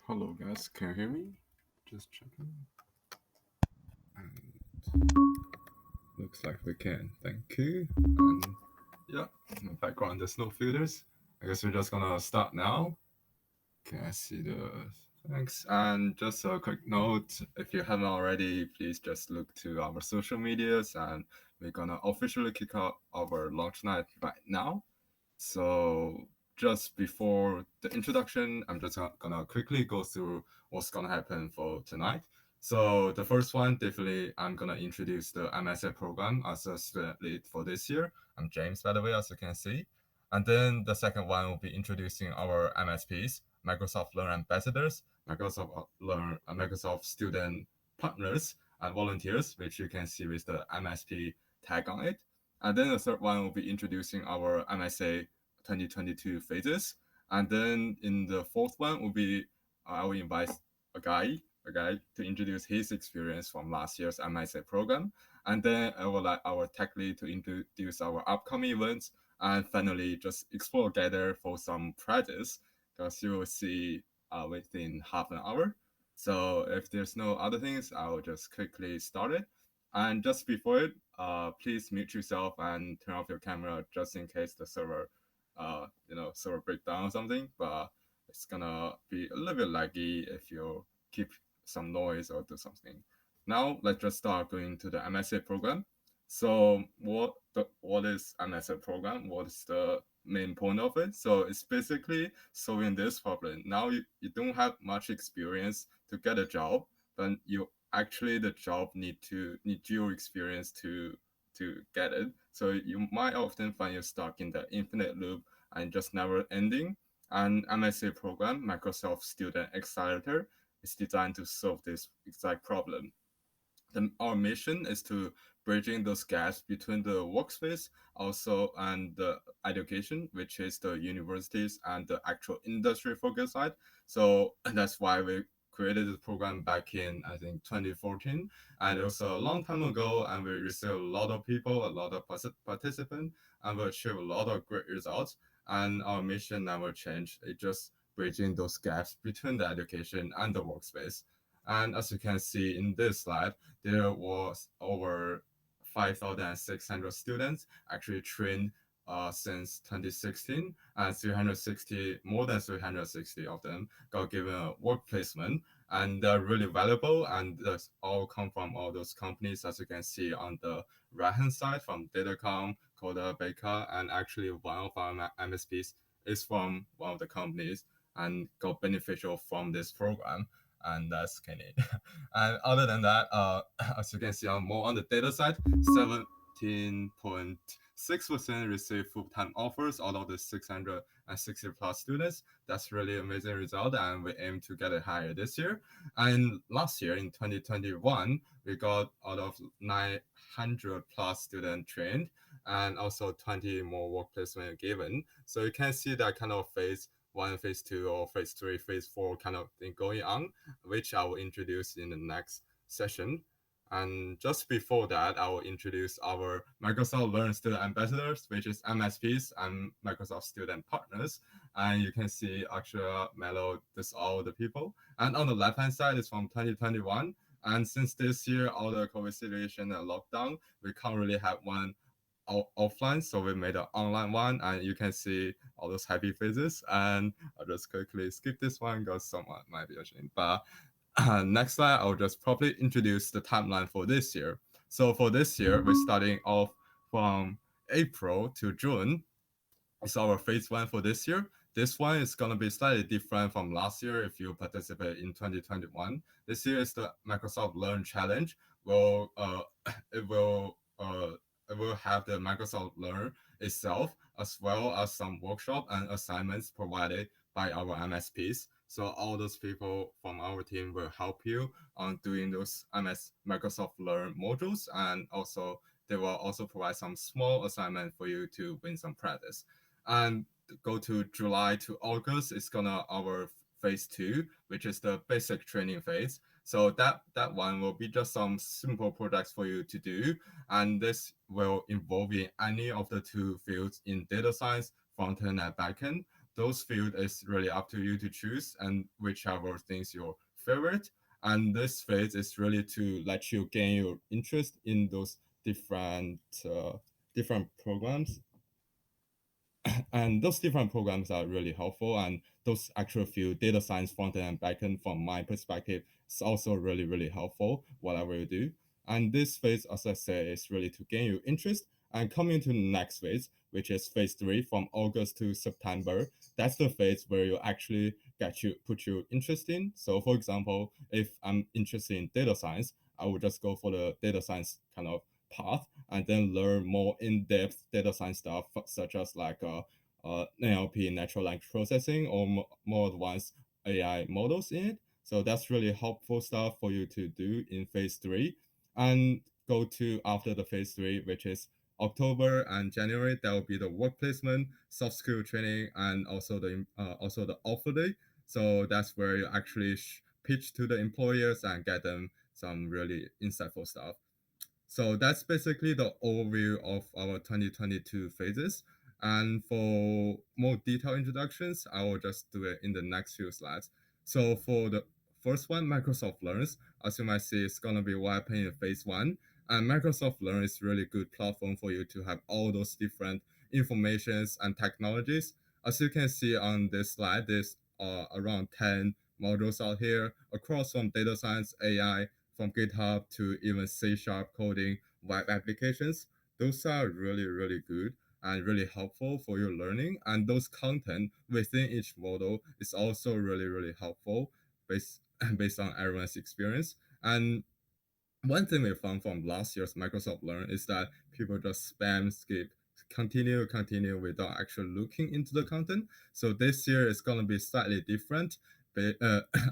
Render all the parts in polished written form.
Hello guys, can you hear me? Just checking. And looks like we can. Thank you. And yeah, in the background there's no filters. I guess we're just gonna start now. Can I see the thanks? And just a quick note, if you haven't already, please just look to our social medias and we're gonna officially kick off our launch night right now. So just before the introduction, I'm just gonna quickly go through what's gonna happen for tonight. So the first one, definitely, I'm gonna introduce the MSA program as a student lead for this year. I'm James, by the way, as you can see. And then the second one will be introducing our MSPs, Microsoft Learn Ambassadors, Microsoft Student Partners, and volunteers, which you can see with the MSP tag on it. And then the third one will be introducing our MSA 2022 phases. And then in the fourth one will be, I will invite a guy to introduce his experience from last year's MSA program. And then I would like our tech lead to introduce our upcoming events. And finally, just explore together for some practice, because you will see within half an hour. So if there's no other things, I will just quickly start it. And just before it, please mute yourself and turn off your camera just in case the server, server breakdown or something. But it's gonna be a little bit laggy if you keep some noise or do something. Now let's just start going to the MSA program. So what is MSA program? What is the main point of it? So it's basically solving this problem. Now you don't have much experience to get a job, but you actually the job need your experience to get it. So you might often find you're stuck in the infinite loop and just never ending. And MSA program, Microsoft Student Accelerator, is designed to solve this exact problem. Our mission is to bridging those gaps between the workspace also and the education, which is the universities and the actual industry focus side. So that's why we created the program back in, I think, 2014. And it was a long time ago, and we received a lot of people, a lot of participants, and we achieved a lot of great results. And our mission never changed. It just bridging those gaps between the education and the workspace. And as you can see in this slide, there was over 5,600 students actually trained since 2016, and more than 360 of them got given a work placement, and they're really valuable, and that's all come from all those companies, as you can see on the right-hand side, from Datacom, Coda, Baker, and actually one of our MSPs is from one of the companies and got beneficial from this program, and that's kind of And other than that, as you can see more on the data side, 17.6% receive full-time offers out of the 660 plus students. That's really amazing result, and we aim to get it higher this year. And last year in 2021, we got out of 900 plus students trained, and also 20 more work placement given. So you can see that kind of phase 1, phase 2, or phase 3, phase 4 kind of thing going on, which I will introduce in the next session. And just before that, I will introduce our Microsoft Learn Student Ambassadors, which is MSPs and Microsoft Student Partners. and you can see Akshay, Melo, this all the people. And on the left hand side is from 2021. And since this year, all the COVID situation and lockdown, we can't really have one offline, so we made an online one, and you can see all those happy faces. And I'll just quickly skip this one because someone might be ashamed. But next slide, I'll just probably introduce the timeline for this year. So for this year, we're starting off from April to June. It's our phase one for this year. This one is going to be slightly different from last year if you participate in 2021. This year is the Microsoft Learn Challenge. Well, it will it will have the Microsoft Learn itself, as well as some workshop and assignments provided by our MSPs. So all those people from our team will help you on doing those Microsoft Learn modules, and also they will also provide some small assignment for you to win some practice. And go to July to August, it's gonna our phase two, which is the basic training phase. So that one will be just some simple projects for you to do, and this will involve in any of the two fields in data science, front end and back end. Those fields is really up to you to choose, and whichever things your favorite. And this phase is really to let you gain your interest in those different programs, and those different programs are really helpful, and those actual field data science front end and back end from my perspective is also really helpful whatever you do. And this phase, as I say, is really to gain your interest. And coming to the next phase, which is phase three from August to September, that's the phase where you actually put your interest in. So for example, if I'm interested in data science, I would just go for the data science kind of path, and then learn more in-depth data science stuff, such as like NLP, natural language processing, or more advanced AI models in it. So that's really helpful stuff for you to do in phase three. And go to after the phase three, which is October and January, that will be the work placement, soft skill training, and also the offer day. So that's where you actually pitch to the employers and get them some really insightful stuff. So that's basically the overview of our 2022 phases. And for more detailed introductions, I will just do it in the next few slides. So for the first one, Microsoft Learns, as you might see, it's going to be what happened in phase one. And Microsoft Learn is really good platform for you to have all those different informations and technologies. As you can see on this slide, there's around 10 modules out here across from data science, AI, from GitHub to even C# coding, web applications. Those are really good and really helpful for your learning. And those content within each model is also really helpful based based on everyone's experience. And one thing we found from last year's Microsoft Learn is that people just spam, skip, continue without actually looking into the content. So this year is going to be slightly different, but,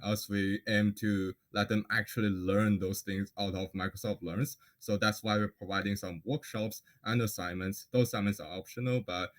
as we aim to let them actually learn those things out of Microsoft Learns. So that's why we're providing some workshops and assignments. Those assignments are optional, but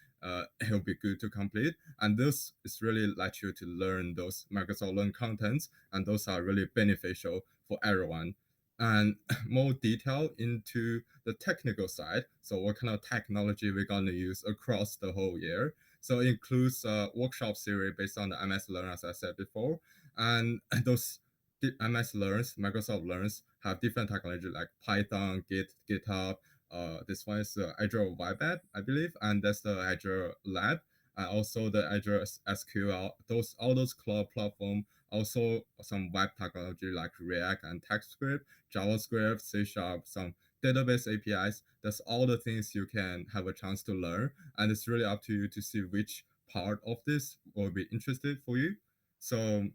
it'll be good to complete. And this is really let you to learn those Microsoft Learn contents, and those are really beneficial for everyone. And more detail into the technical side. So what kind of technology we're going to use across the whole year. So it includes a workshop series based on the MS Learn, as I said before. And those MS Learns, Microsoft Learns, have different technology like Python, GitHub. This one is the Azure Web App, I believe, and that's the Azure Lab, and also the Azure SQL. All those cloud platform, also some web technology like React and TypeScript, JavaScript, C#, some database APIs. That's all the things you can have a chance to learn, and it's really up to you to see which part of this will be interested for you. So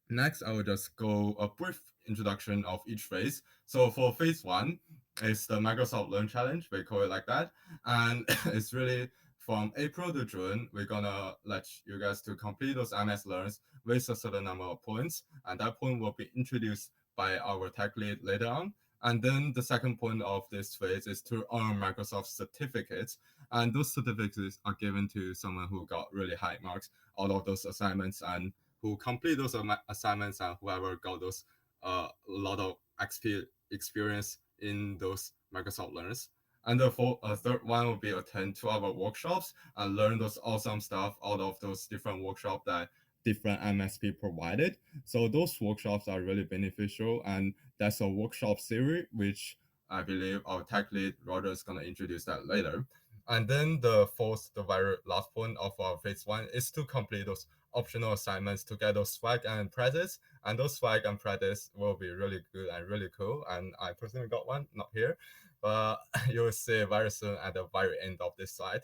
next, I will just go a brief introduction of each phase. So for phase one, it's the Microsoft Learn Challenge. We call it like that, and it's really from April to June. We're gonna let you guys to complete those MS Learns with a certain number of points, and that point will be introduced by our tech lead later on. And then the second point of this phase is to earn Microsoft certificates, and those certificates are given to someone who got really high marks out of those assignments, and who complete those assignments, and whoever got those a lot of XP experience in those Microsoft Learns. And the third one will be attend 2-hour workshops and learn those awesome stuff out of those different workshops that different MSP provided. So those workshops are really beneficial, and that's a workshop series which I believe our tech lead Roger is gonna introduce that later. And then the fourth, the very last point of our phase one is to complete those optional assignments to get those swag and prizes. And those swag and prizes will be really good and really cool. And I personally got one, not here, but you'll see very soon at the very end of this slide.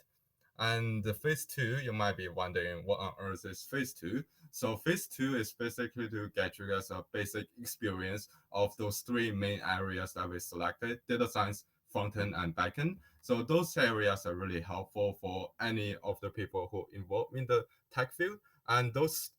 And the phase two, you might be wondering what on earth is phase two. So phase two is basically to get you guys a basic experience of those three main areas that we selected: data science, front end, and back end. So those areas are really helpful for any of the people who involved in the tech field. And those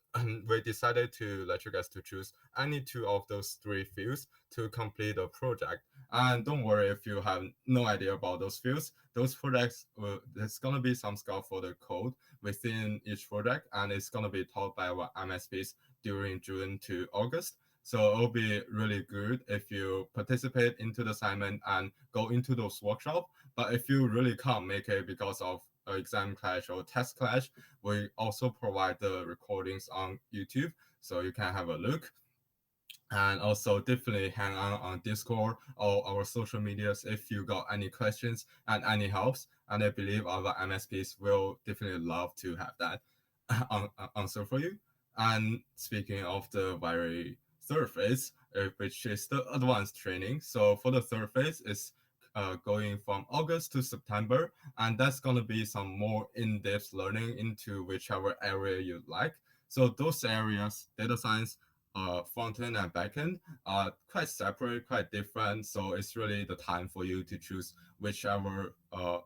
we decided to let you guys to choose any two of those three fields to complete the project. And don't worry if you have no idea about those fields. Those projects, there's going to be some scaffolded code within each project, and it's going to be taught by our MSPs during June to August. So it'll be really good if you participate into the assignment and go into those workshops. But if you really can't make it because of exam clash or test clash, we also provide the recordings on YouTube, so you can have a look. And also definitely hang on Discord or our social medias if you got any questions and any helps. And I believe our MSPs will definitely love to have that answer for you. And speaking of the very third phase, which is the advanced training. So for the third phase, is going from August to September, and that's going to be some more in-depth learning into whichever area you like. So those areas, data science, front end and back end are quite separate, quite different. So it's really the time for you to choose whichever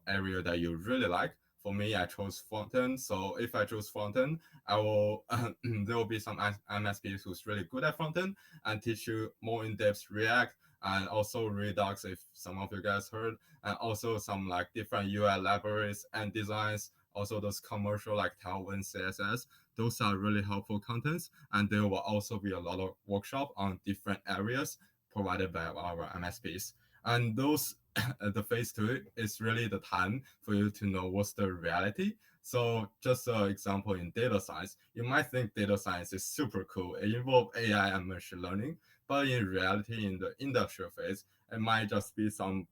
area that you really like. For me, I chose front end. So if I choose front end, I will there will be some MSPs who's really good at front end and teach you more in depth React and also Redux, if some of you guys heard, and also some like different UI libraries and designs. Also those commercial like Tailwind CSS, those are really helpful contents, and there will also be a lot of workshop on different areas provided by our MSPs. And those the phase two is really the time for you to know what's the reality. So just an example in data science, you might think data science is super cool. It involves AI and machine learning, but in reality, in the industrial phase, it might just be some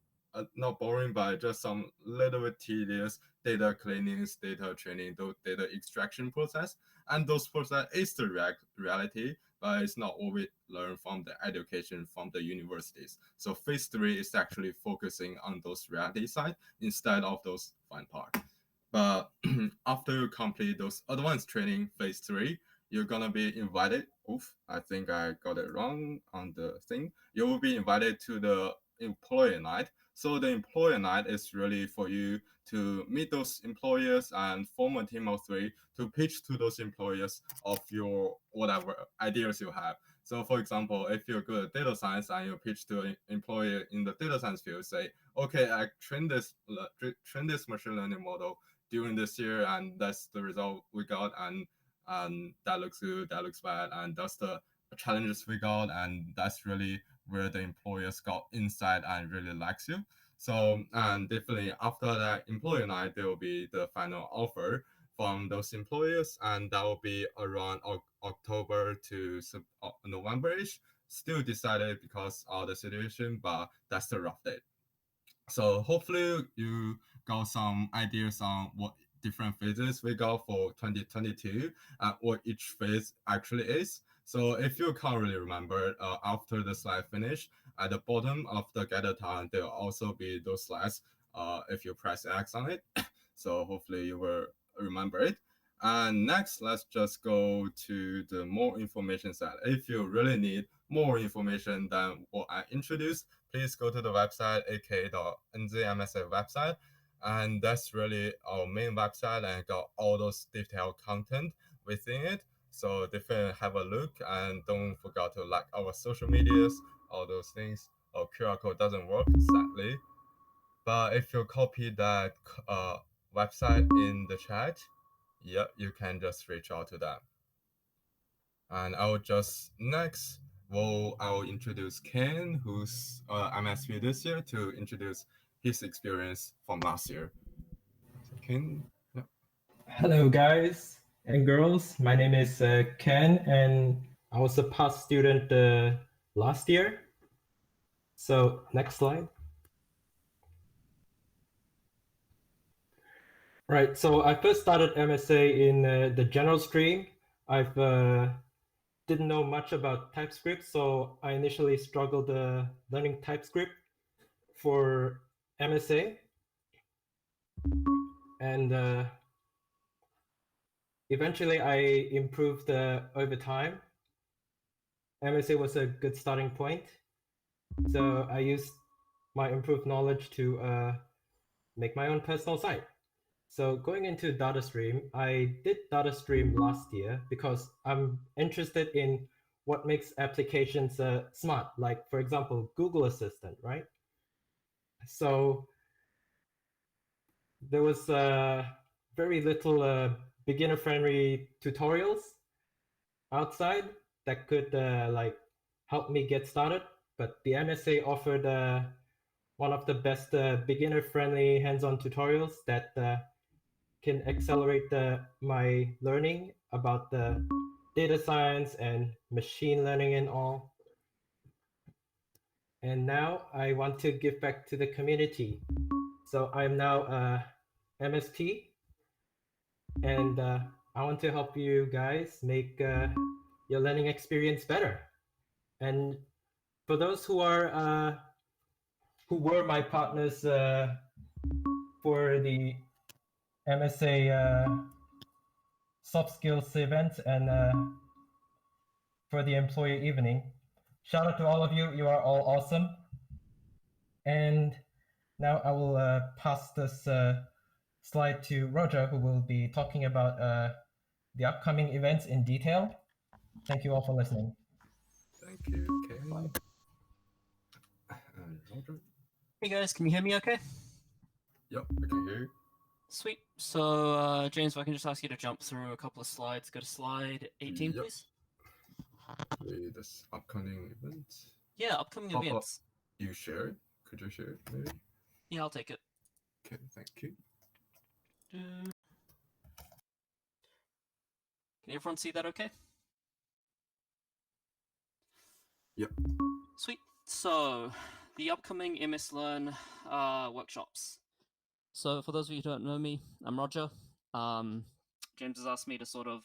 not boring, but just some little bit tedious data cleaning, data training, data extraction process. And those process is the reality, but it's not what we learn from the education from the universities. So phase three is actually focusing on those reality side instead of those fun part. But after you complete those advanced training phase three, you're gonna be invited. Oof, I think I got it wrong on the thing. You will be invited to the employer night. So the employer night is really for you to meet those employers and form a team of three to pitch to those employers of your whatever ideas you have. So for example, if you're good at data science and you pitch to an employer in the data science field, say, okay, I trained this machine learning model during this year, and that's the result we got, and that looks good, that looks bad, and that's the challenges we got, and that's really where the employers got inside and really likes you. So, and definitely after that employer night, there will be the final offer from those employers, and that will be around October to November-ish. Still decided because of the situation, but that's the rough date. So hopefully you got some ideas on what different phases we got for 2022 and what each phase actually is. So if you can't really remember, after the slide finish, at the bottom of the Gatathon, there will also be those slides if you press X on it. So hopefully you will remember it. And next, let's just go to the more information side. If you really need more information than what I introduced, please go to the website, aka.NZMSA website. And that's really our main website and got all those detailed content within it. So definitely have a look and don't forget to like our social medias, all those things. Our QR code doesn't work, sadly. But if you copy that website in the chat, yeah, you can just reach out to them. And I'll just next, well, I'll introduce Ken, who's MSP this year, to introduce his experience from last year. So Ken, yeah. Hello, guys and girls. My name is Ken, and I was a past student last year. So, next slide. Right. So I first started MSA in the general stream. I've didn't know much about TypeScript, so I initially struggled learning TypeScript for MSA, and eventually I improved over time. MSA was a good starting point, so I used my improved knowledge to make my own personal site. So going into DataStream, I did DataStream last year because I'm interested in what makes applications smart, like for example, Google Assistant, right? So there was very little beginner-friendly tutorials outside that could like help me get started. But the MSA offered one of the best beginner-friendly hands-on tutorials that can accelerate my learning about the data science and machine learning and all. And now I want to give back to the community. So I'm now a MSP, and I want to help you guys make your learning experience better. And for those who are who were my partners for the MSA soft skills event and for the employee evening, shout out to all of you. You are all awesome. And now I will pass this slide to Roger, who will be talking about the upcoming events in detail. Thank you all for listening. Thank you, Ken. And Roger. Hey guys, can you hear me okay? Yep, I can hear you. Sweet. So, James, if I can just ask you to jump through a couple of slides. Go to slide 18, Yep. please. This upcoming event. Yeah, upcoming How about events. you share it? Could you share it, maybe? Yeah, I'll take it. Okay, thank you. Can everyone see that okay? Yep. Sweet. So, the upcoming MS Learn workshops. So, for those of you who don't know me, I'm Roger. James has asked me to sort of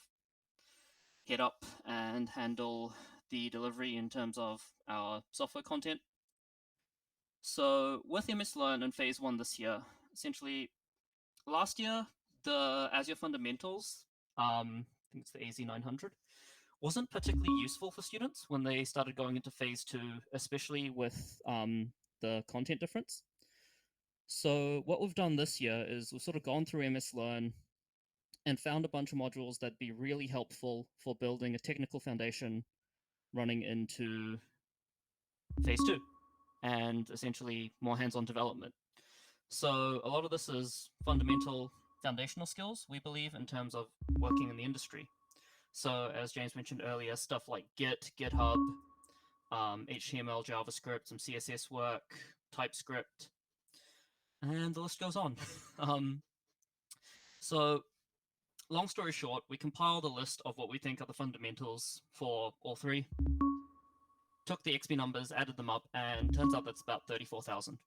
head up and handle the delivery in terms of our software content. So, with MS Learn in phase 1 this year, essentially, last year, the Azure Fundamentals, I think it's the AZ900, wasn't particularly useful for students when they started going into phase 2, especially with the content difference. So what we've done this year is we've sort of gone through MS Learn and found a bunch of modules that'd be really helpful for building a technical foundation running into phase 2 and essentially more hands-on development. So a lot of this is fundamental foundational skills, we believe, in terms of working in the industry. So as James mentioned earlier, stuff like Git, GitHub, HTML, JavaScript, some CSS work, TypeScript, and the list goes on. So long story short, we compiled a list of what we think are the fundamentals for all three, took the XP numbers, added them up, and turns out that's about 34,000.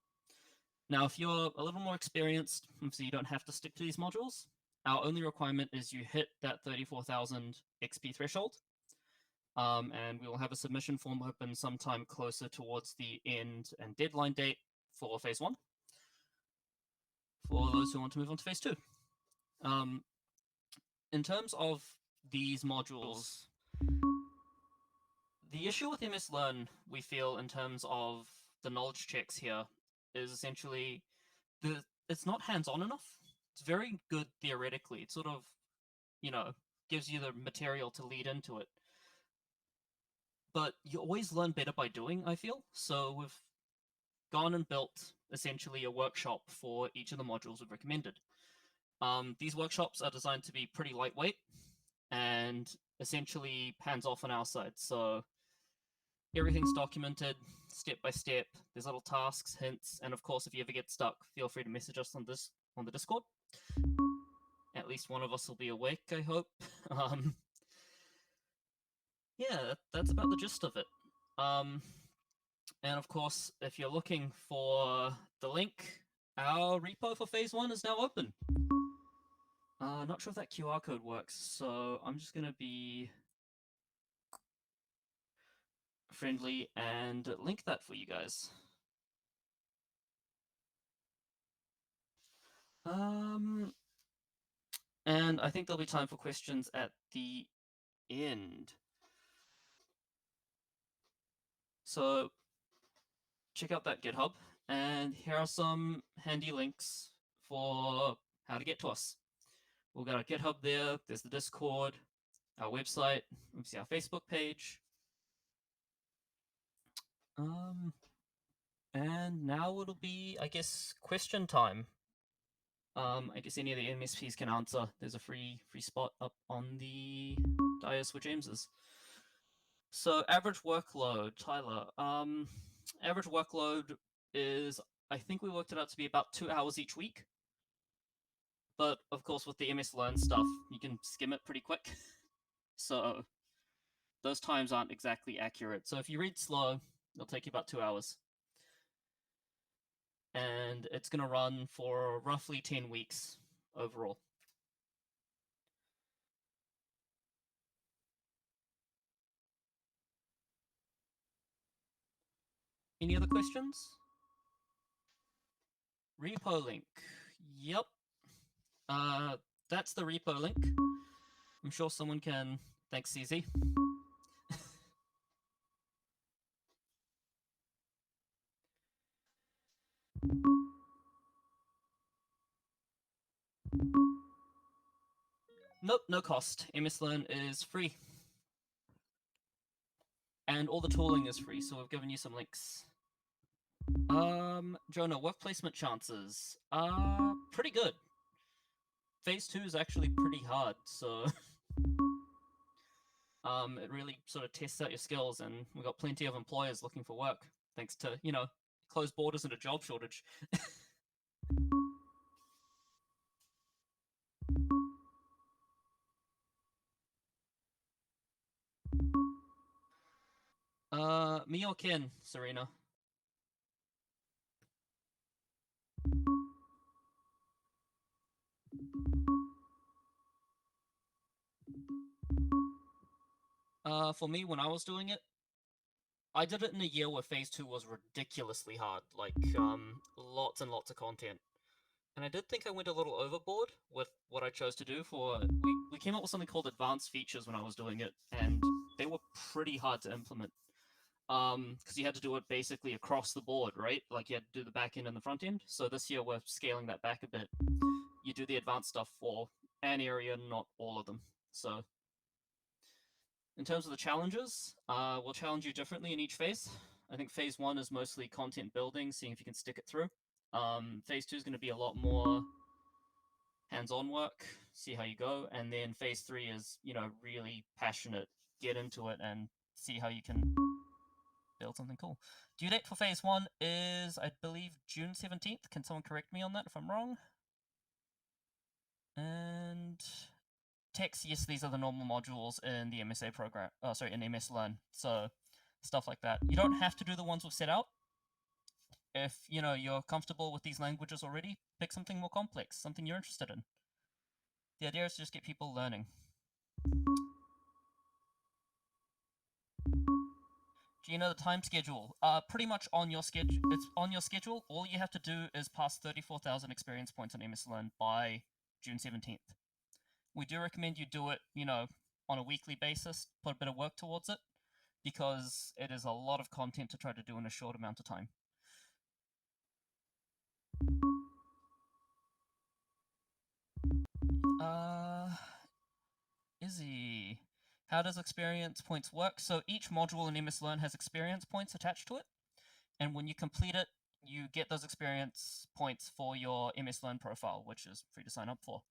Now, if you're a little more experienced, obviously you don't have to stick to these modules. Our only requirement is you hit that 34,000 XP threshold, and we will have a submission form open sometime closer towards the end and deadline date for phase 1, for those who want to move on to phase 2. In terms of these modules, the issue with MS Learn, we feel, in terms of the knowledge checks here, is essentially it's not hands-on enough. It's very good theoretically. It sort of, gives you the material to lead into it. But you always learn better by doing, I feel. So we've gone and built essentially a workshop for each of the modules we've recommended. These workshops are designed to be pretty lightweight and essentially hands-off on our side. So Everything's documented step by step. There's little tasks, hints, and of course, if you ever get stuck, feel free to message us on the Discord. At least one of us will be awake, I hope. Yeah, that's about the gist of it. And of course, if you're looking for the link, our repo for phase 1 is now open. Not sure if that QR code works, so I'm just gonna be friendly and link that for you guys. And I think there'll be time for questions at the end. So check out that GitHub, and here are some handy links for how to get to us. We've got our GitHub there, there's the Discord, our website, obviously our Facebook page. And now it'll be, I guess, question time. I guess any of the MSPs can answer. There's a free spot up on the dais where James is. So average workload, Tyler. Average workload is, I think we worked it out to be about 2 hours each week. But of course, with the MS Learn stuff, you can skim it pretty quick. So those times aren't exactly accurate. So if you read slow, it'll take you about 2 hours. And it's going to run for roughly 10 weeks overall. Any other questions? Repo link. Yep. That's the repo link. I'm sure someone can. Thanks, CZ. Nope, no cost. MS Learn is free. And all the tooling is free, so we've given you some links. Jonah, work placement chances are pretty good. Phase 2 is actually pretty hard, so it really sort of tests out your skills, and we've got plenty of employers looking for work, thanks to, closed borders and a job shortage. Me or Ken, Serena? For me, when I was doing it, I did it in a year where phase 2 was ridiculously hard, like, lots and lots of content. And I did think I went a little overboard with what I chose to do for... We came up with something called advanced features when I was doing it, and they were pretty hard to implement. Because you had to do it basically across the board, right? Like, you had to do the back end and the front end. So this year we're scaling that back a bit. You do the advanced stuff for an area, not all of them. So in terms of the challenges, we'll challenge you differently in each phase. I think phase 1 is mostly content building, seeing if you can stick it through. Phase 2 is going to be a lot more hands-on work, see how you go, and then phase 3 is, really passionate, get into it and see how you can build something cool. Due date for phase 1 is, I believe, June 17th. Can someone correct me on that if I'm wrong? And text, yes, these are the normal modules in the MSA program. Oh, sorry, in MS Learn. So stuff like that. You don't have to do the ones we've set out. If, you're comfortable with these languages already, pick something more complex, something you're interested in. The idea is to just get people learning. Do you know the time schedule? Pretty much on your schedule. It's on your schedule. All you have to do is pass 34,000 experience points on MS Learn by June 17th. We do recommend you do it, on a weekly basis, put a bit of work towards it, because it is a lot of content to try to do in a short amount of time. Izzy, how does experience points work? So each module in MS Learn has experience points attached to it, and when you complete it, you get those experience points for your MS Learn profile, which is free to sign up for.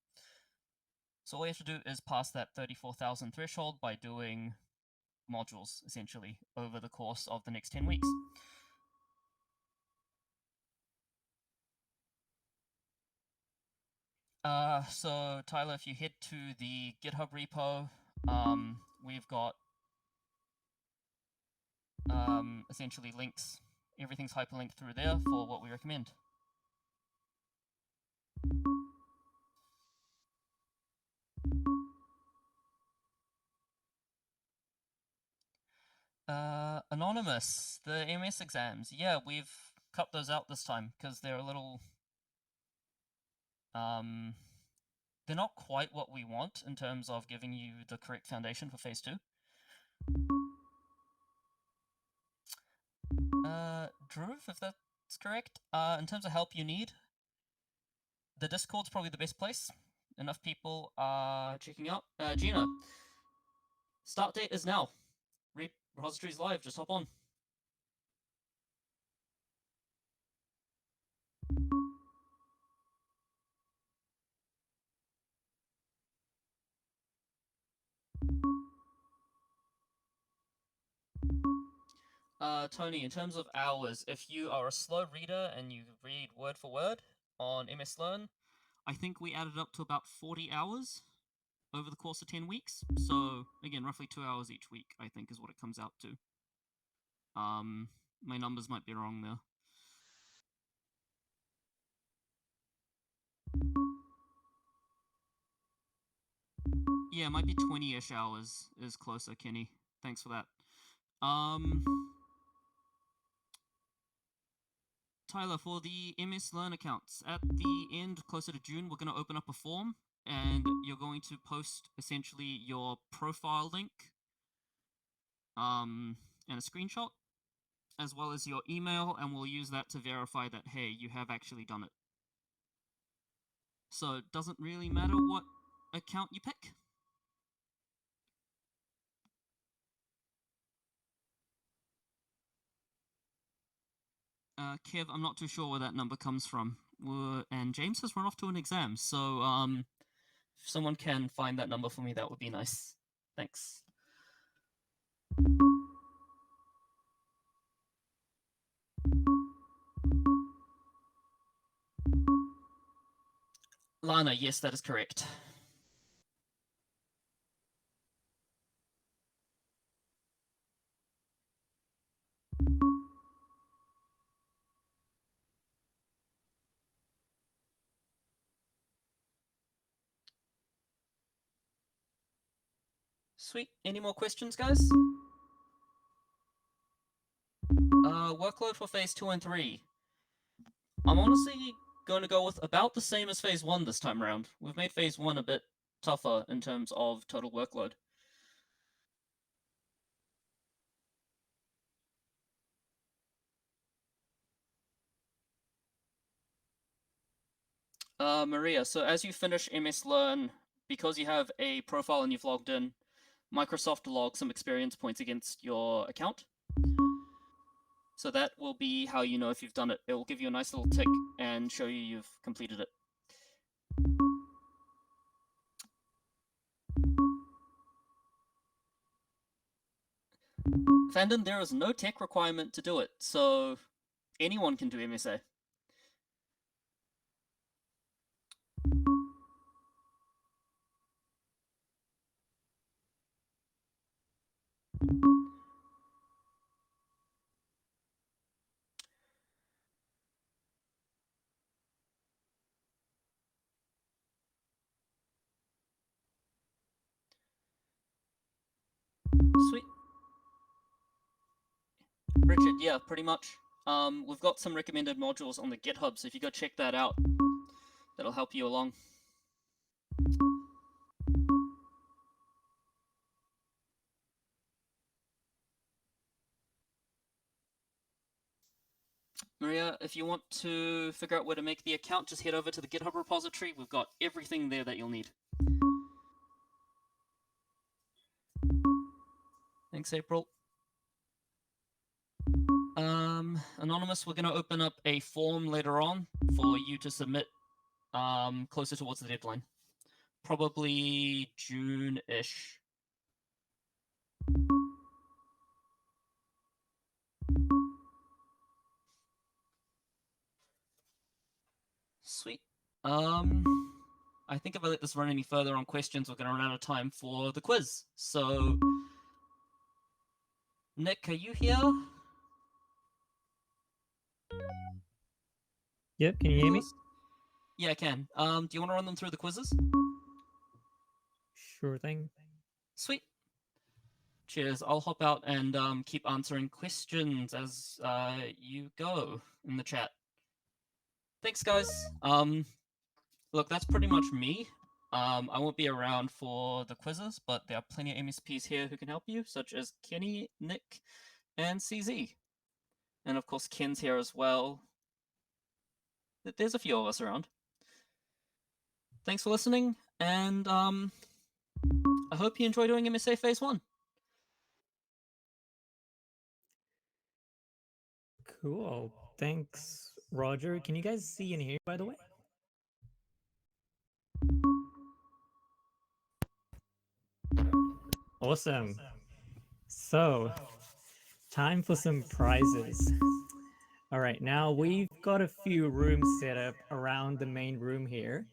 So all you have to do is pass that 34,000 threshold by doing modules, essentially, over the course of the next 10 weeks. So Tyler, if you head to the GitHub repo, we've got essentially links. Everything's hyperlinked through there for what we recommend. Anonymous, the MS exams. Yeah, we've cut those out this time because they're a little they're not quite what we want in terms of giving you the correct foundation for phase 2. Drew, if that's correct. In terms of help you need, the Discord's probably the best place. Enough people are checking out. Gina, start date is now. Repository's live, just hop on. Tony, in terms of hours, if you are a slow reader and you read word for word on MS Learn, I think we added up to about 40 hours over the course of 10 weeks. So, again, roughly 2 hours each week, I think, is what it comes out to. My numbers might be wrong there. Yeah, it might be 20-ish hours is closer, Kenny. Thanks for that. Tyler, for the MS Learn accounts, at the end, closer to June, we're going to open up a form, and you're going to post essentially your profile link and a screenshot, as well as your email, and we'll use that to verify that, hey, you have actually done it. So it doesn't really matter what account you pick. Kev, I'm not too sure where that number comes from. And James has run off to an exam, so if someone can find that number for me, that would be nice. Thanks. Lana, yes, that is correct. Sweet. Any more questions, guys? Workload for phase 2 and 3. I'm honestly going to go with about the same as phase 1 this time around. We've made phase 1 a bit tougher in terms of total workload. Maria, so as you finish MS Learn, because you have a profile and you've logged in, Microsoft will log some experience points against your account. So that will be how you know if you've done it. It will give you a nice little tick and show you you've completed it. Fandom, there is no tech requirement to do it, so anyone can do MSA. Sweet. Richard, yeah, pretty much. We've got some recommended modules on the GitHub, so if you go check that out, that'll help you along. Maria, if you want to figure out where to make the account, just head over to the GitHub repository. We've got everything there that you'll need. Thanks, April. Anonymous, we're going to open up a form later on for you to submit closer towards the deadline. Probably June-ish. Sweet. I think if I let this run any further on questions, we're going to run out of time for the quiz. So, Nick, are you here? Yep, can you hear me? Yeah, I can. Do you want to run them through the quizzes? Sure thing. Sweet. Cheers. I'll hop out and keep answering questions as you go in the chat. Thanks, guys. Look, that's pretty much me. I won't be around for the quizzes, but there are plenty of MSPs here who can help you, such as Kenny, Nick, and CZ. And of course, Ken's here as well. There's a few of us around. Thanks for listening, and I hope you enjoy doing MSA Phase 1. Cool. Thanks, Roger. Can you guys see and hear, by the way? Awesome. So, time for some prizes. All right, now we've got a few rooms set up around the main room here.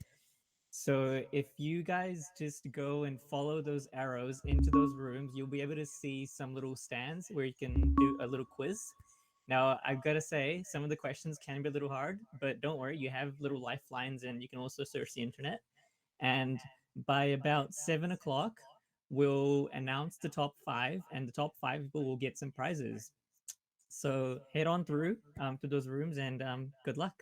So if you guys just go and follow those arrows into those rooms, you'll be able to see some little stands where you can do a little quiz. Now, I've got to say, some of the questions can be a little hard, but don't worry, you have little lifelines and you can also search the internet. And by about 7 o'clock, we'll announce the top 5, and the top 5 people will get some prizes. So head on through to those rooms, and good luck.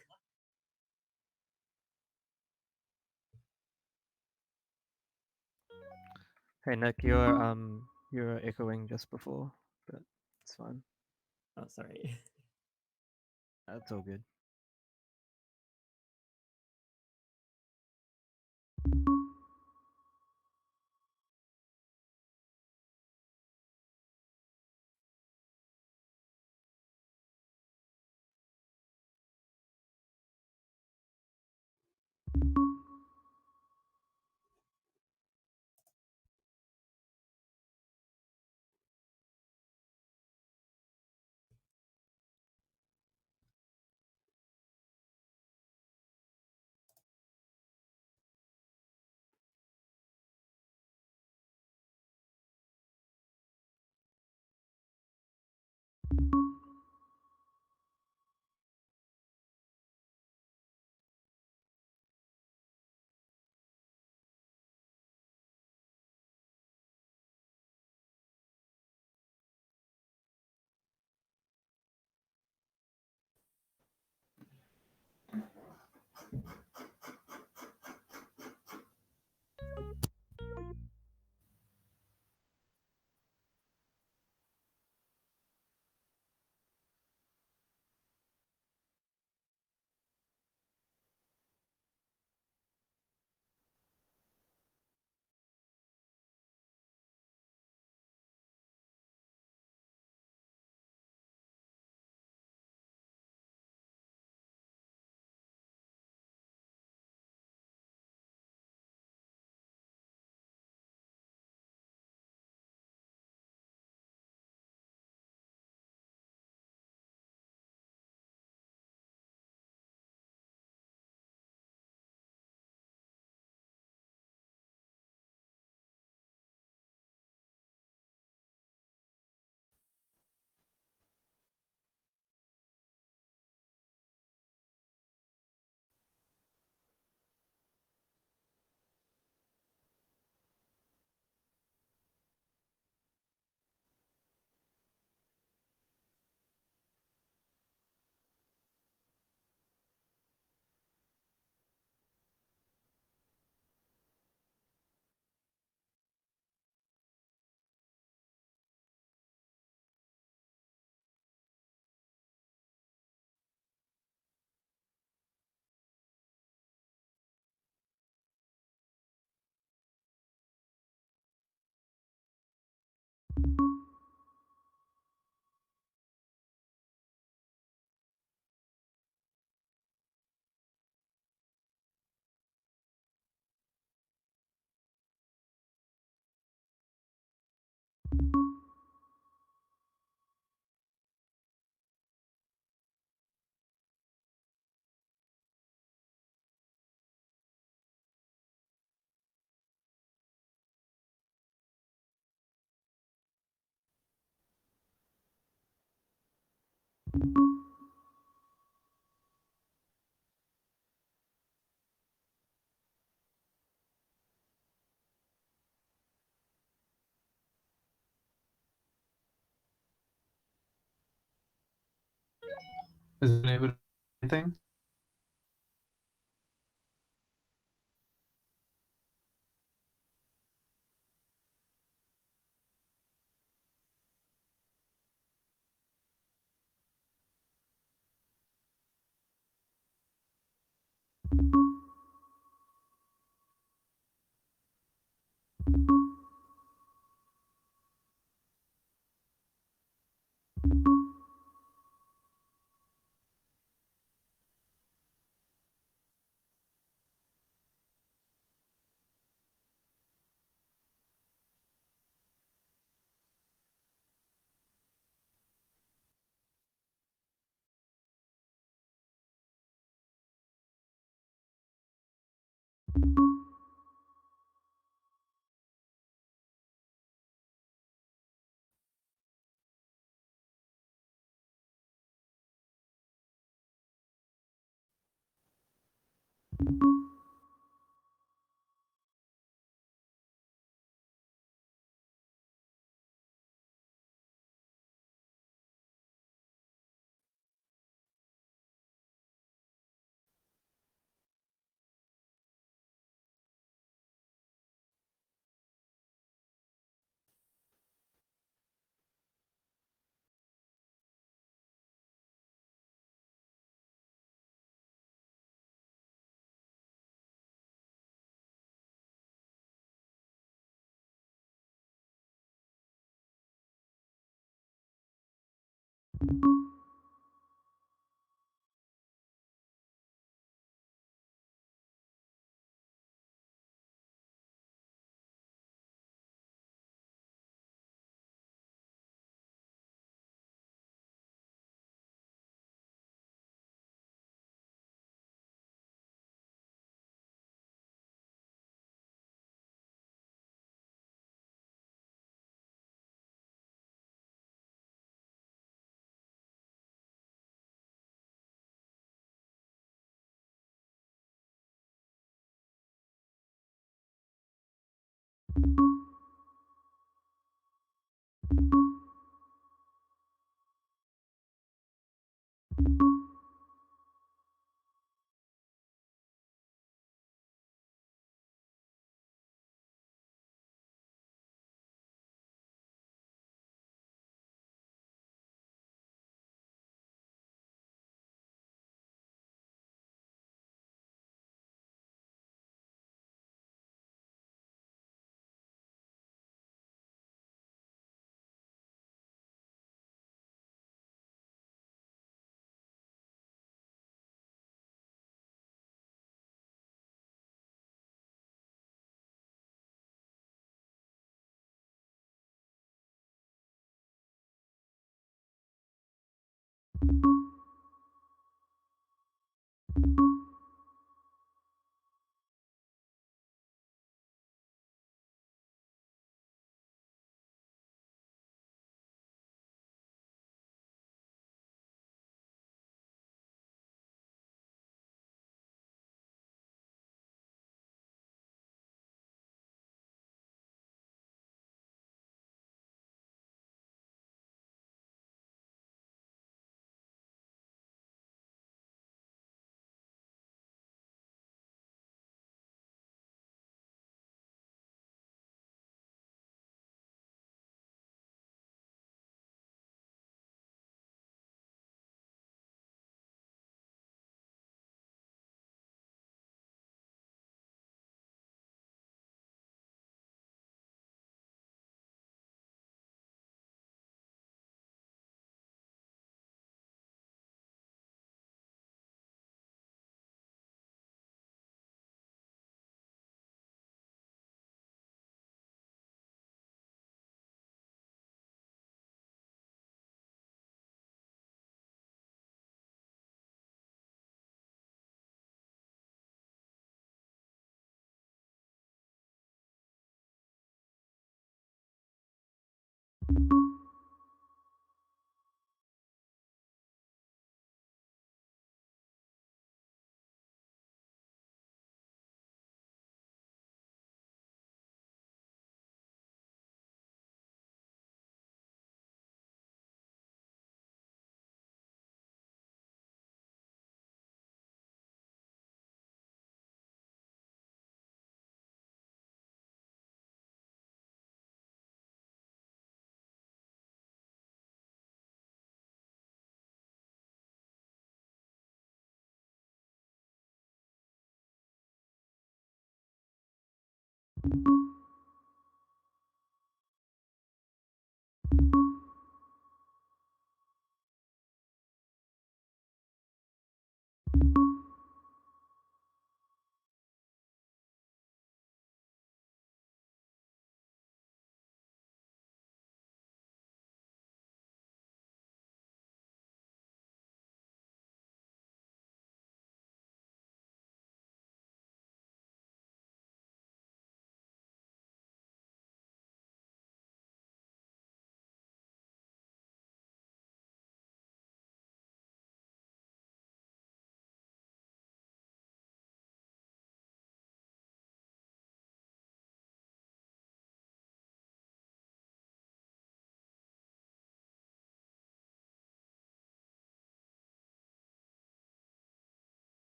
Hey Nick, you're echoing just before, but it's fine. Oh, sorry. That's all good. Is anybody anything?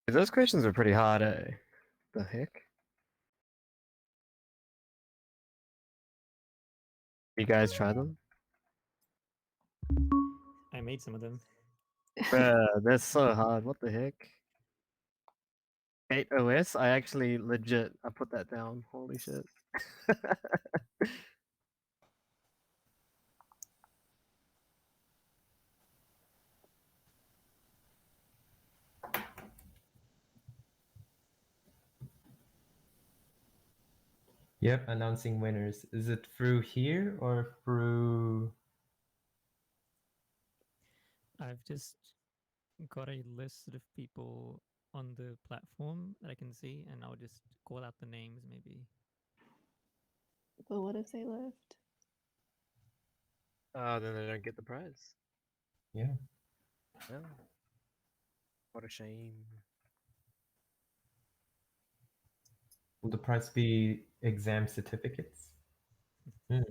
Those questions are pretty hard, eh? The heck? You guys try them? I made some of them. Bruh, that's so hard. What the heck? 8 OS? I actually legit, I put that down. Holy shit. Yep, announcing winners. Is it through here or through? I've just got a list of people on the platform that I can see, and I'll just call out the names maybe. But what if they left? Oh, then they don't get the prize. Yeah. Yeah. What a shame. Will the price be exam certificates? Hmm.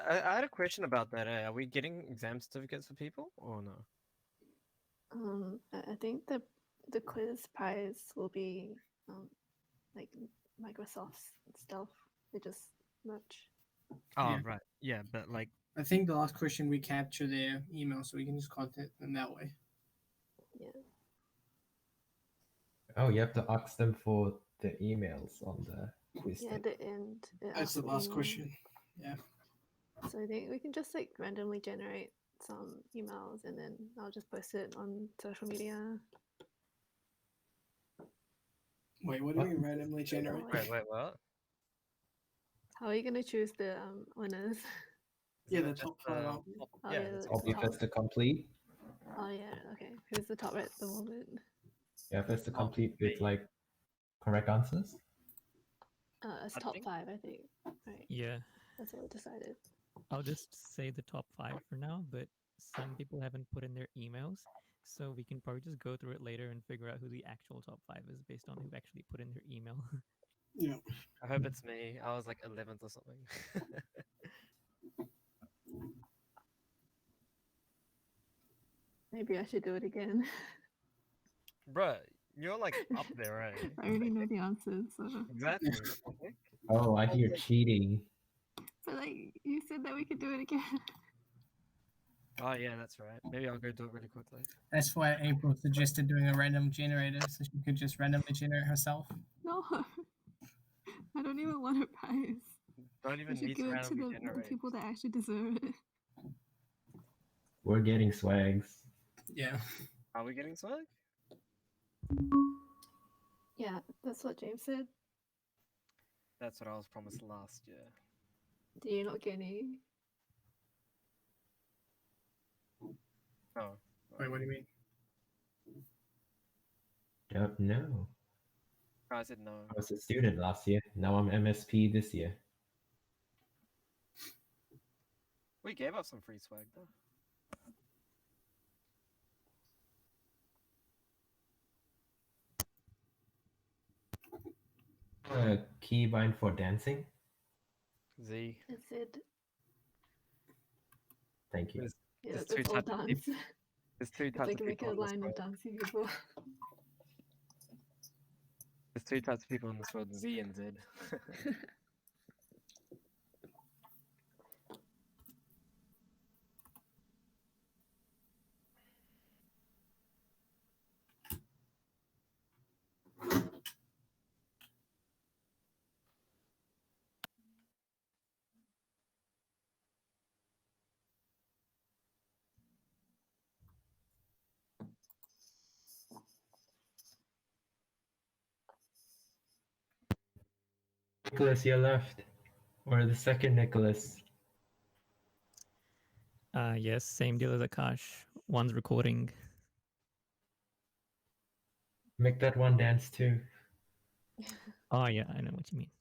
I had a question about that. Are we getting exam certificates for people or no? I think the quiz prize will be like Microsoft's stuff. They just merch. Oh, Yeah. right. Yeah, but like, I think the last question we capture their email so we can just contact them that way. Yeah. Oh, you have to ask them for the emails on the quiz. Yeah, at the end. It That's asks the for last email. question. Yeah. So I think we can just like randomly generate some emails and then I'll just post it on social media. Wait, what do you mean randomly generate? Wait. what? How are you gonna choose the winners? Yeah, the top 5 up. Oh yeah, yeah, that's the Copy top. first to complete. Oh yeah, okay. Who's the top at the moment? Yeah, first to Oh, complete with me. like correct answers. It's I top think- 5, I think. Right. Yeah. That's what we decided. I'll just say the top 5 for now, but some people haven't put in their emails, so we can probably just go through it later and figure out who the actual top 5 is based on who actually put in their email. Yeah. I hope it's me. I was like 11th or something. Maybe I should do it again. Bruh, you're like up there, right? I already know the answers, so. Exactly. Oh, I hear cheating. But like you said that we could do it again. Oh yeah, that's right. Maybe I'll go do it really quickly. That's why April suggested doing a random generator, so she could just randomly generate herself. No, I don't even want a prize. Don't We even should need to give it to randomly the generate. people that actually deserve it. We're getting swags. Yeah. Are we getting swag? Yeah, that's what James said. That's what I was promised last year. Do you not get any? Oh. Wait, what do you mean? Don't know. I said no. I was a student last year. Now I'm MSP this year. We gave up some free swag though. Keybind for dancing. Z. That's it. Thank you. Yeah, There's that's two all types of dance. people. There's two It's types like of make people a in this line of world. dancing people. There's two types of people in this world, Z and Z. Nicholas, you're left. Or the second Nicholas. Yes, same deal as Akash. One's recording. Make that one dance too. Oh yeah, I know what you mean.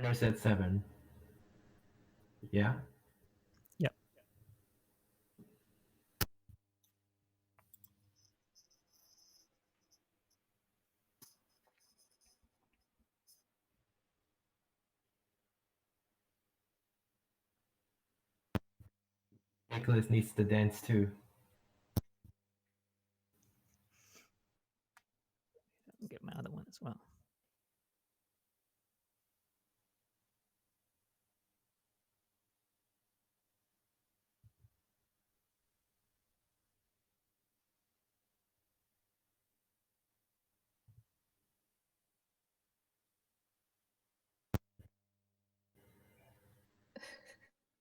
I said 7. Yeah? Yep. Nicholas needs to dance too. I'll get my other one as well.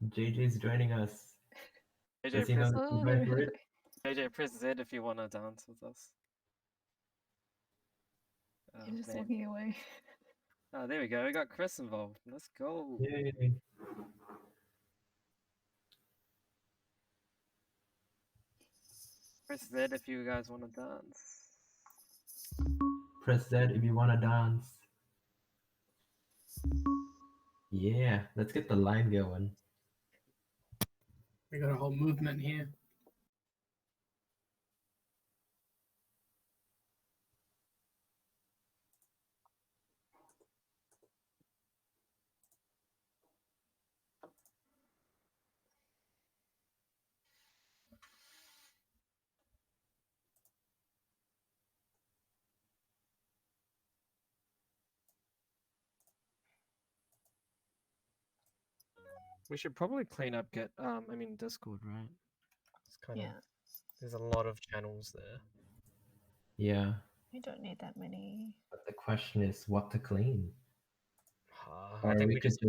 JJ's joining us. Does JJ, he know press, the Oh, keybind for really? it? JJ, press Z if you want to dance with us. Oh, I'm just man. walking away. Oh, there we go. We got Chris involved. Let's go. Yay. Press Z if you guys want to dance. Press Z if you want to dance. Yeah, let's get the line going. We got a whole movement here. We should probably clean up Discord, right? It's kind of Yeah, there's a lot of channels there. Yeah, we don't need that many. but the question is what to clean. I Or think we we could just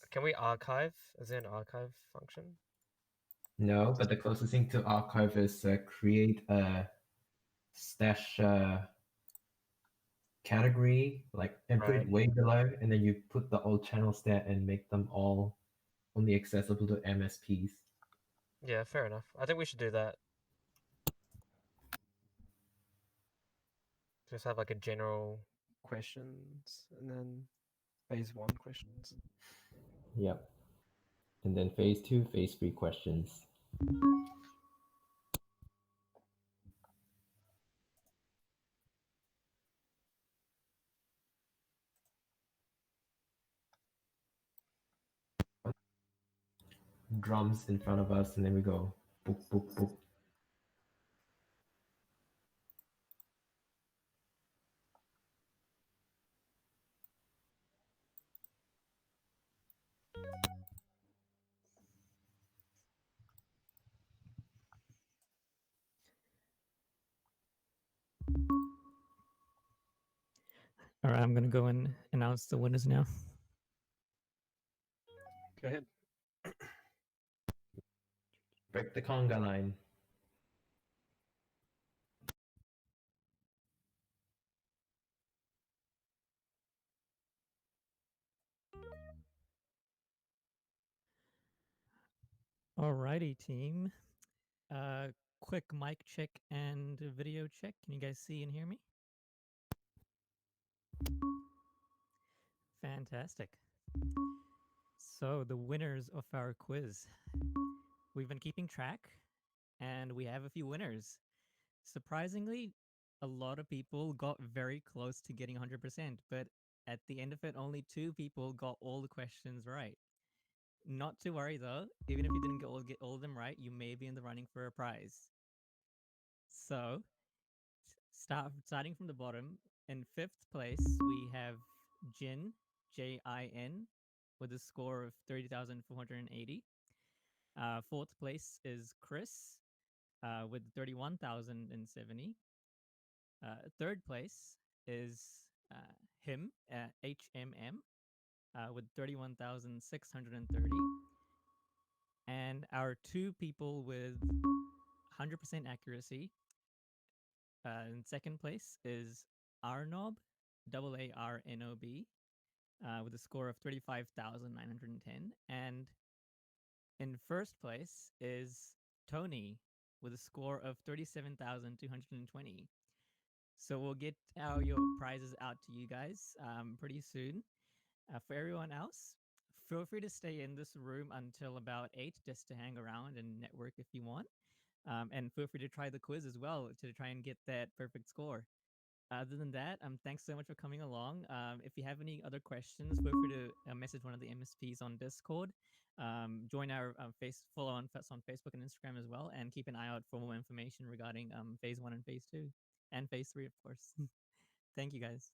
can we archive? Is there an archive function? No, but the closest thing to archive is create a stash category, like, and put it Right. way below, and then you put the old channels there and make them all only accessible to MSPs. Yeah, fair enough. I think we should do that. just have like a general questions and then phase 1 questions. Yep. And then phase 2, phase 3 questions. Drums in front of us, and then we go boop, boop, boop. All right, I'm gonna go and announce the winners now. Go ahead. Break the conga line. Alrighty, team. Quick mic check and video check. Can you guys see and hear me? Fantastic. So the winners of our quiz. We've been keeping track, and we have a few winners. Surprisingly, a lot of people got very close to getting 100%, but at the end of it, only 2 people got all the questions right. Not to worry though, even if you didn't get all of them right, you may be in the running for a prize. So, starting from the bottom, in 5th place, we have Jin, Jin, with a score of 30,480. 4th place is Chris, with 31,070. 3rd place is him, HMM, with 31,630. And our 2 people with 100% accuracy. In 2nd place is Arnob, Arnob, with a score of 35,910. And in 1st place is Tony with a score of 37,220. So we'll get your prizes out to you guys pretty soon. For everyone else, feel free to stay in this room until about 8 just to hang around and network if you want. And feel free to try the quiz as well to try and get that perfect score. Other than that, thanks so much for coming along. If you have any other questions, feel free to message one of the MSPs on Discord. Join our follow us on Facebook and Instagram as well, and keep an eye out for more information regarding phase 1 and phase 2, and phase 3, of course. Thank you, guys.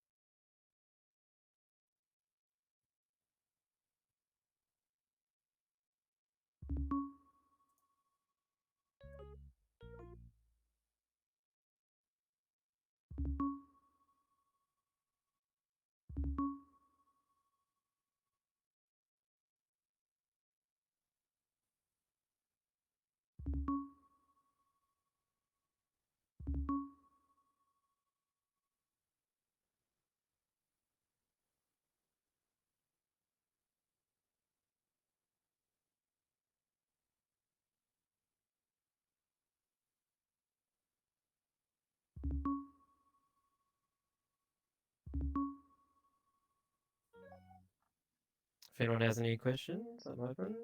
If anyone has any questions, I'm open.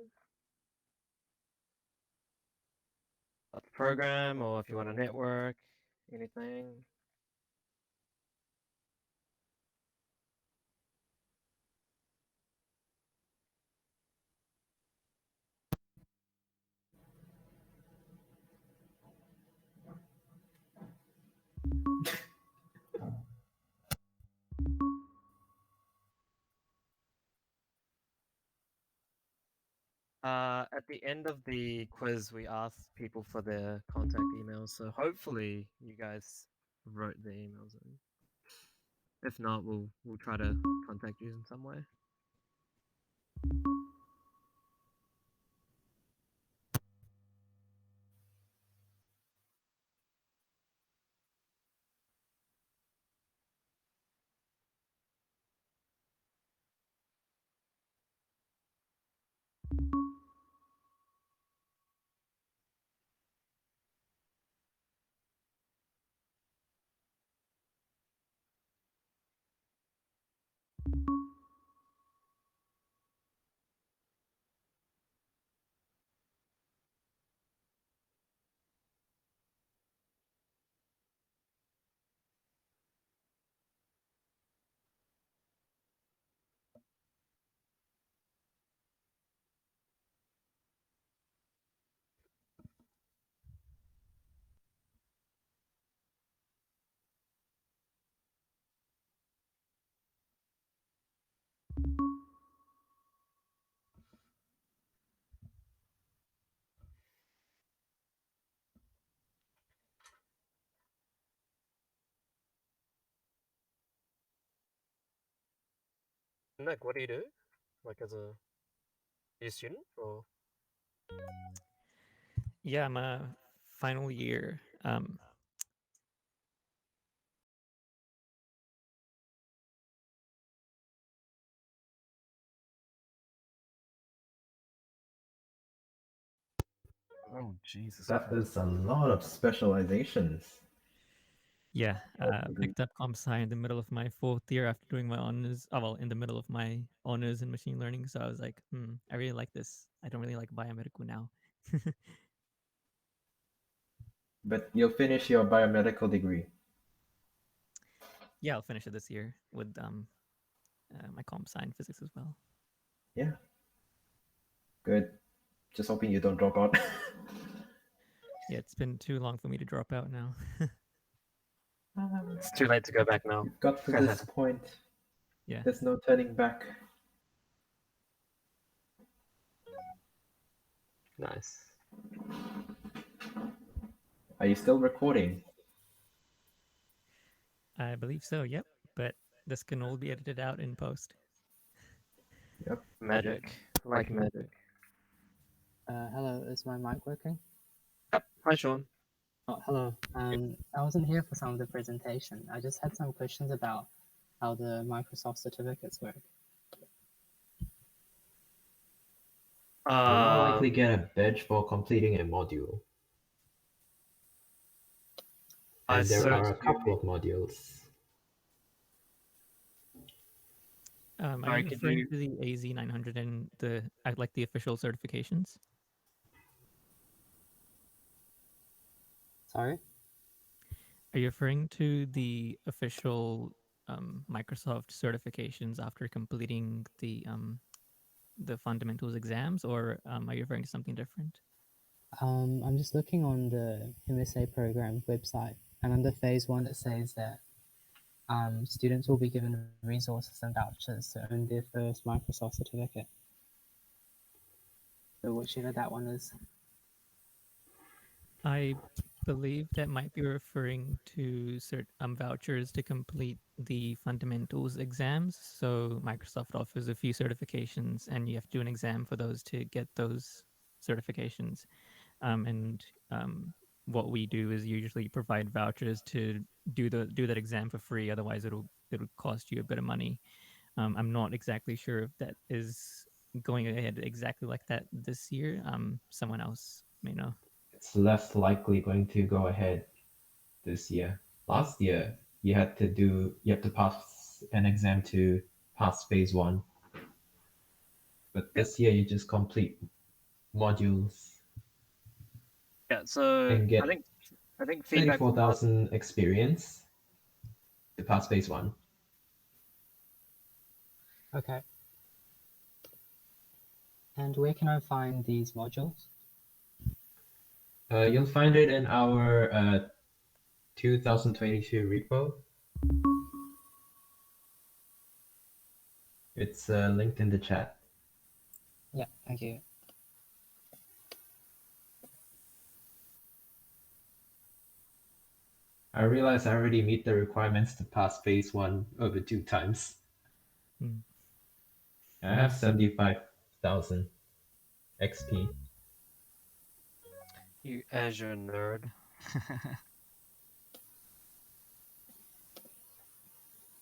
About the program, or if you want to network, anything. At the end of the quiz, we asked people for their contact emails, so hopefully you guys wrote the emails in. If not, we'll try to contact you in some way. Nick, what do you do? Like as a student or? Yeah, I'm a final year. Oh Jesus. That is a lot of specializations. Yeah, picked up comp sci in the middle of my 4th year after doing my honors. Oh, well, in the middle of my honors in machine learning. So I was like, I really like this. I don't really like biomedical now. But you'll finish your biomedical degree. Yeah, I'll finish it this year with my comp sci and physics as well. Yeah. Good. Just hoping you don't drop out. Yeah, it's been too long for me to drop out now. It's too late to go back now. You've got to this point. Yeah. There's no turning back. Nice. Are you still recording? I believe so, yep. But this can all be edited out in post. Yep. Magic. Like magic. Hello, is my mic working? Yep. Hi, Sean. Oh, hello. I wasn't here for some of the presentation. I just had some questions about how the Microsoft certificates work. You'll more likely get a badge for completing a module. And there are a couple of modules. Are you referring to the AZ900 and the like the official certifications? Sorry? Are you referring to the official Microsoft certifications after completing the fundamentals exams, or are you referring to something different? I'm just looking on the MSA program website, and under phase 1 it says that students will be given resources and vouchers to earn their first Microsoft certificate. So whichever that one is. I believe that might be referring to vouchers to complete the fundamentals exams. So Microsoft offers a few certifications, and you have to do an exam for those to get those certifications. What we do is usually provide vouchers to do that exam for free. Otherwise, it'll cost you a bit of money. I'm not exactly sure if that is going ahead exactly like that this year. Someone else may know. It's less likely going to go ahead this year. Last year, you have to pass an exam to pass phase 1. But this year, you just complete modules. Yeah, so and get I think feedback 34,000 experience to pass phase 1. Okay. And where can I find these modules? You'll find it in our 2022 repo. It's linked in the chat. Yeah, thank you. I realize I already meet the requirements to pass phase 1 over 2 times. I have 75,000 XP. You Azure nerd.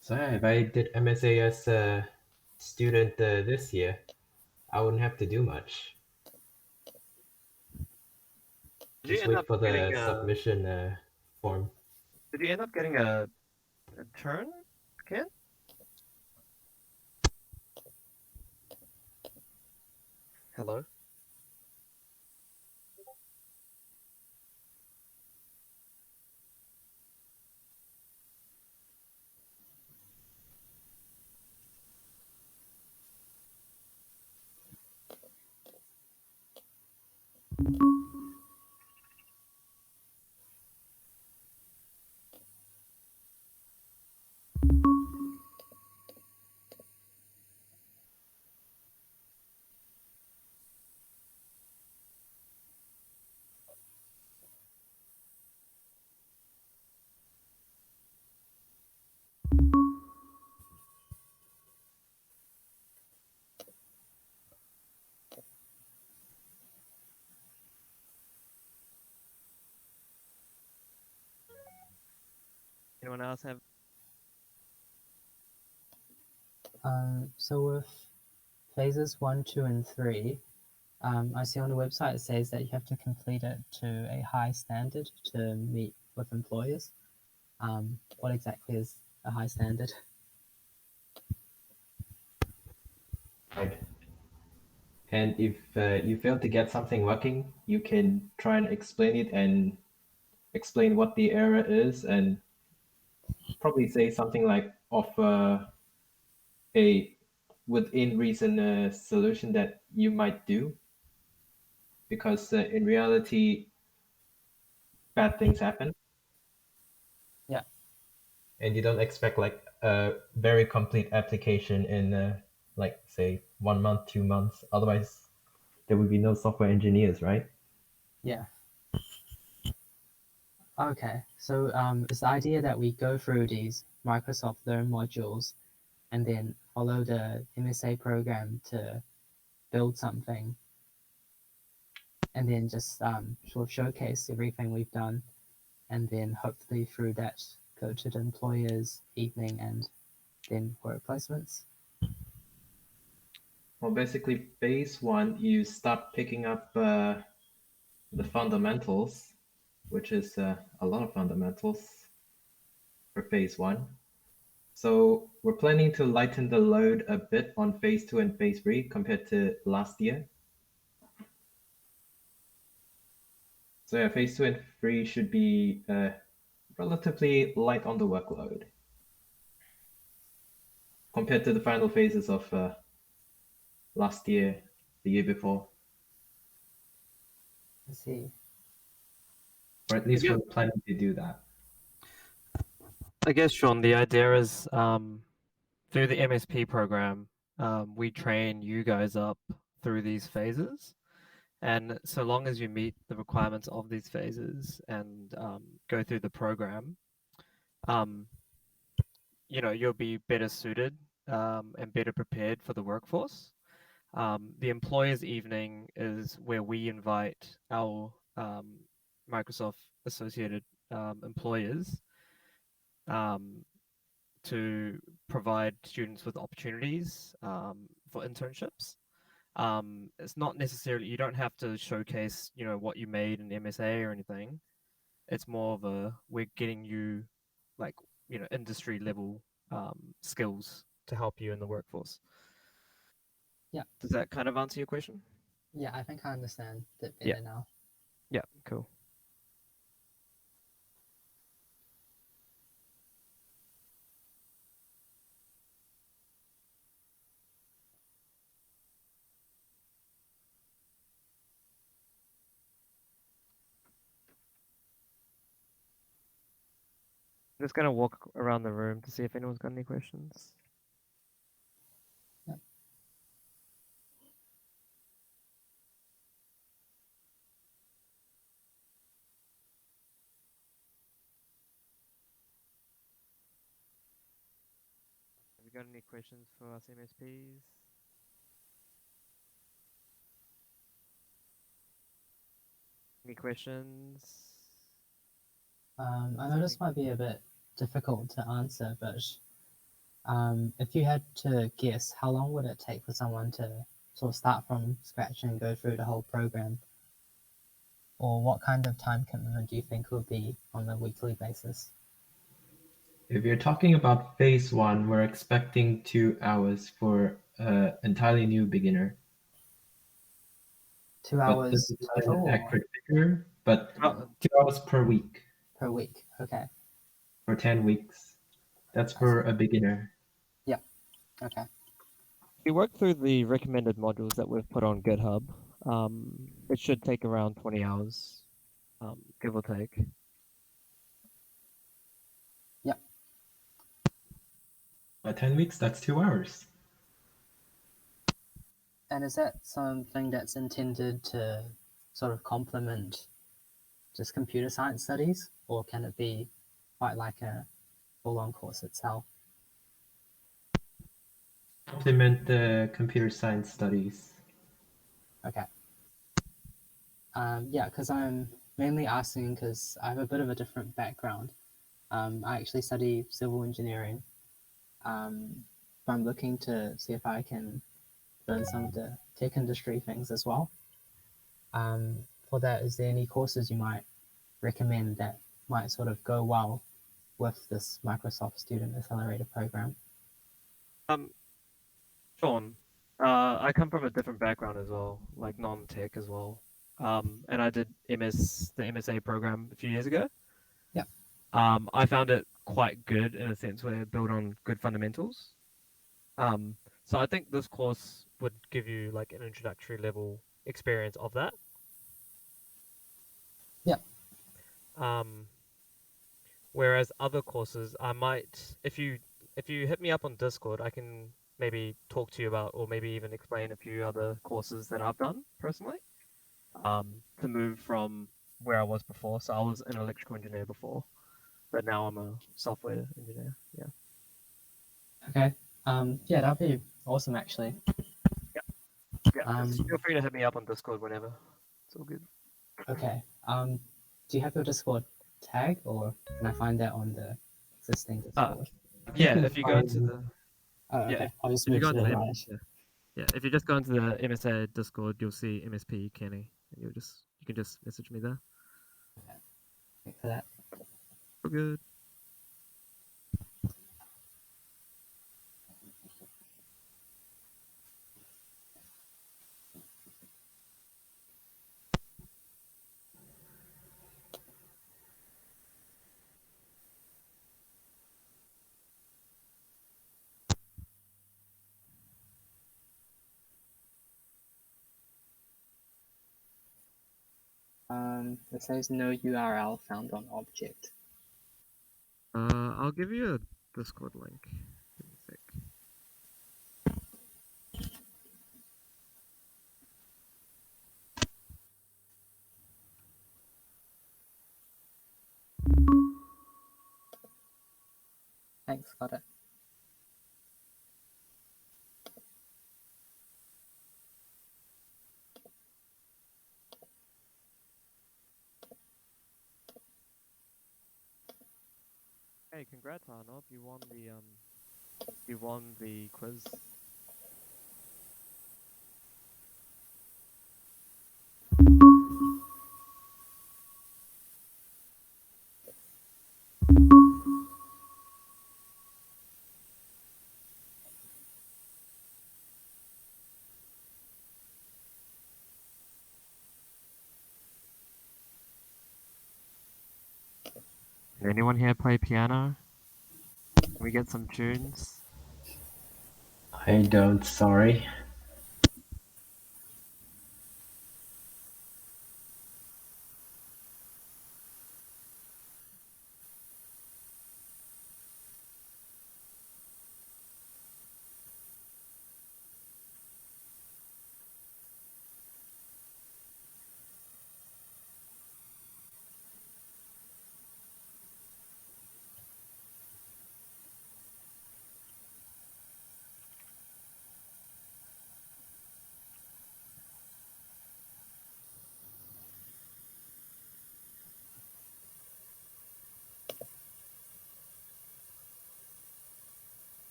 So yeah, if I did MSA as a student this year, I wouldn't have to do much. Just wait for the submission form. Did you end up getting a turn, Ken? Hello? anyone else have? So with phases 1, 2, and 3, I see on the website it says that you have to complete it to a high standard to meet with employers. What exactly is a high standard? Right. And if you fail to get something working, you can try and explain it and explain what the error is, and probably say something like offer a within reason solution that you might do, because in reality bad things happen. Yeah. And you don't expect like a very complete application in like say 1 month, 2 months. Otherwise there would be no software engineers, right? Yeah. Okay, so it's the idea that we go through these Microsoft Learn modules and then follow the MSA program to build something, and then just sort of showcase everything we've done, and then hopefully through that go to the employer's evening and then work placements. Well, basically phase 1 you start picking up the fundamentals, which is a lot of fundamentals for phase 1. So we're planning to lighten the load a bit on phase 2 and phase 3 compared to last year. So yeah, phase 2 and 3 should be relatively light on the workload compared to the final phases of last year, the year before. I see. Or at least we're planning to do that. I guess, Sean, the idea is through the MSP program, we train you guys up through these phases. And so long as you meet the requirements of these phases and go through the program, you know, you'll be better suited and better prepared for the workforce. The employers' evening is where we invite our Microsoft associated employers to provide students with opportunities for internships. It's not necessarily, you don't have to showcase, you know, what you made in MSA or anything. It's more of a, we're getting you like, you know, industry level skills to help you in the workforce. Yeah. Does that kind of answer your question? Yeah, I think I understand it better now. Yeah, cool. I'm just going to walk around the room to see if anyone's got any questions. Yep. Have you got any questions for us MSPs? Any questions? I know this might be a bit difficult to answer, but if you had to guess, how long would it take for someone to sort of start from scratch and go through the whole program? Or what kind of time commitment do you think would be on a weekly basis? If you're talking about phase 1, we're expecting 2 hours for an entirely new beginner. 2 But this hours is total an or accurate figure, but 2 hours per week per week? Okay. for 10 weeks. That's for a beginner. Yeah. Okay. If you work through the recommended modules that we've put on GitHub, it should take around 20 hours, give or take. Yeah. 10 weeks, that's 2 hours. And is that something that's intended to sort of complement just computer science studies, or can it be quite like a full-on course itself? Complement the computer science studies. Okay. Yeah, because I'm mainly asking because I have a bit of a different background. I actually study civil engineering. But I'm looking to see if I can learn some of the tech industry things as well. For that, is there any courses you might recommend that might sort of go well with this Microsoft Student Accelerator program? Sean, I come from a different background as well, like non-tech as well. And I did the MSA program a few years ago. Yeah. I found it quite good in a sense where it built on good fundamentals. So I think this course would give you like an introductory level experience of that. Yeah. Whereas other courses, I might, if you hit me up on Discord, I can maybe talk to you about, or maybe even explain a few other courses that I've done personally. To move from where I was before. So I was an electrical engineer before, but now I'm a software engineer. Yeah. Okay. Yeah, that'd be awesome actually. Yeah. Just feel free to hit me up on Discord whenever. It's all good. Okay. Do you have your Discord tag, or can I find that on the existing Discord? Yeah, if you go into the Oh, okay. yeah, I'll just if you move go to into the the right. yeah, if you just go into the MSA Discord, you'll see MSP Kenny, and you can just message me there. Thanks for that. All good. It says no URL found on object. I'll give you a Discord link. Give me a sec. Thanks, got it. Hey, congrats, Arnold. You won the quiz. Can anyone here play piano? Can we get some tunes? I don't, sorry.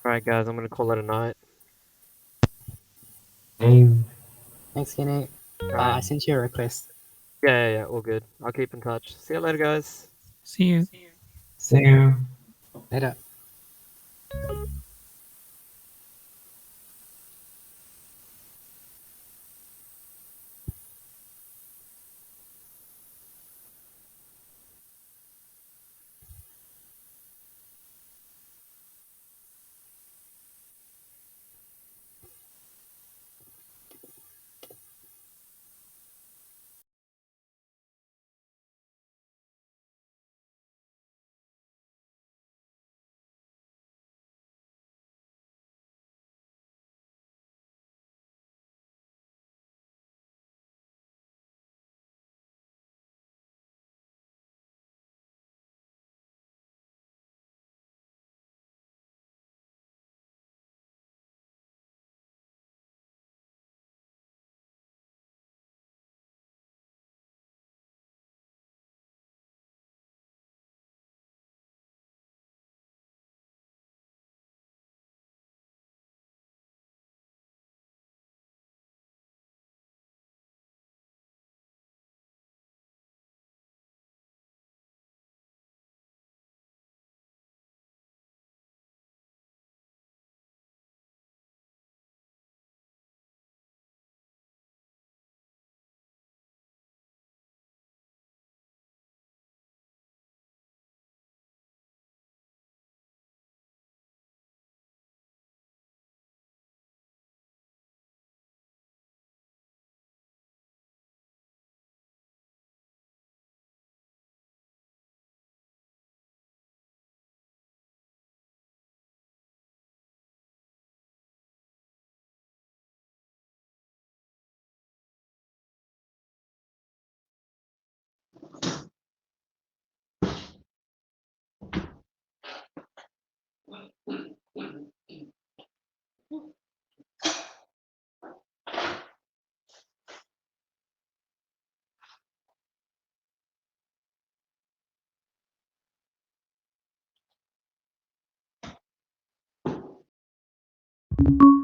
Alright, guys, I'm gonna call it a night. Thanks, Kenny. I Alright. sent you a request. Yeah, all good. I'll keep in touch. See you later, guys. See you. See you. Later. Bye.